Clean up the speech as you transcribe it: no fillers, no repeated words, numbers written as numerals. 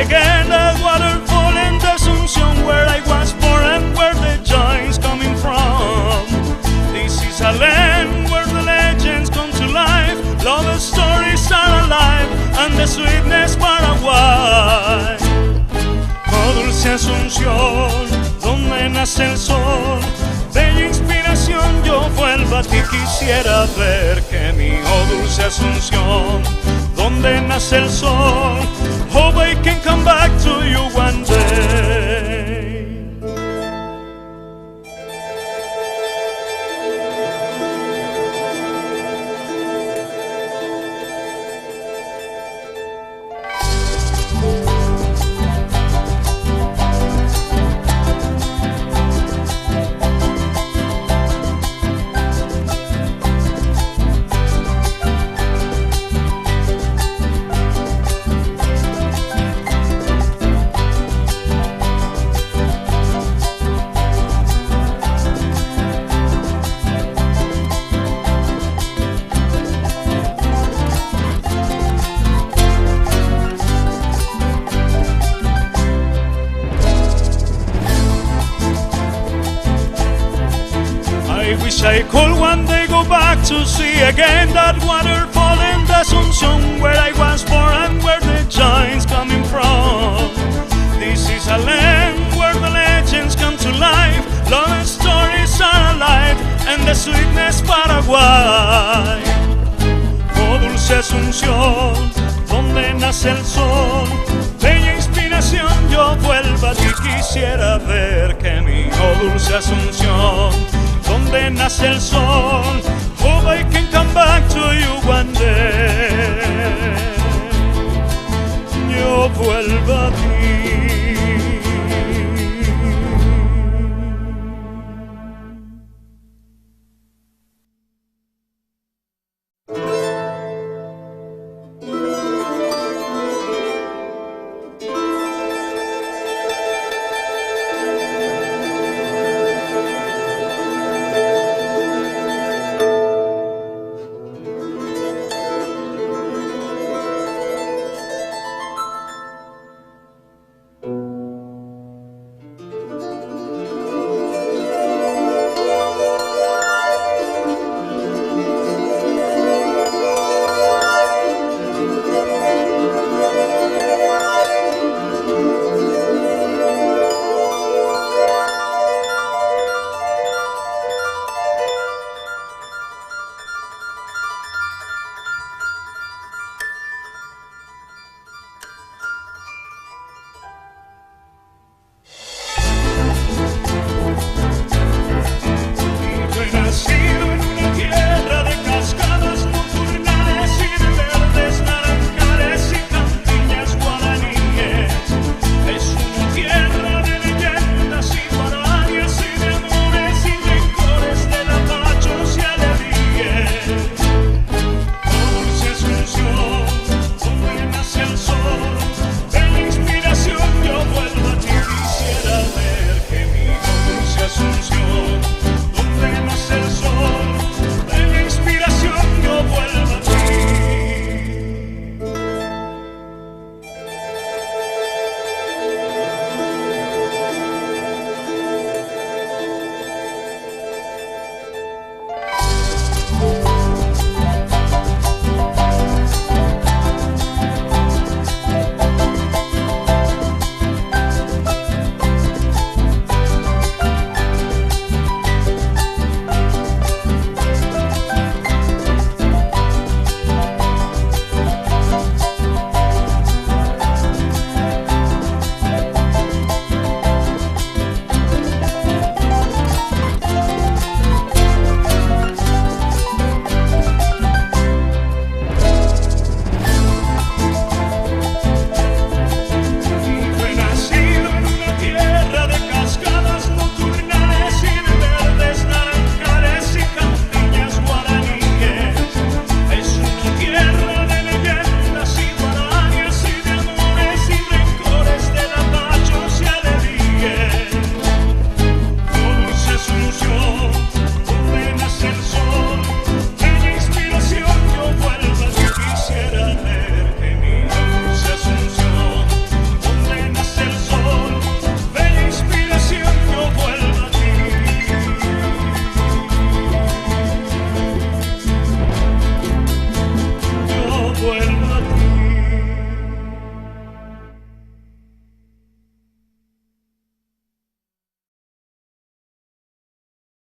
again that waterfall in the Asunción, where I was born and where the joy is coming from. This is a land where the legends come to life, love stories are alive, and the sweetness Paraguay. Oh dulce Asunción, donde nace el sol, bella inspiración, yo vuelvo a ti, quisiera ver que mi oh dulce Asunción, donde nace el sol, hope I can come back to you one day. I wish I could one day go back to see again that waterfall in the Asunción, where I was born and where the joy's coming from. This is a land where the legends come to life, love and stories are alive, and the sweetness Paraguay. Oh dulce Asunción, donde nace el sol, bella inspiración, yo vuelvo a ti, quisiera ver que mi oh dulce Asunción, donde nace el sol, hope I can come back to you one day. Yo vuelvo a ti.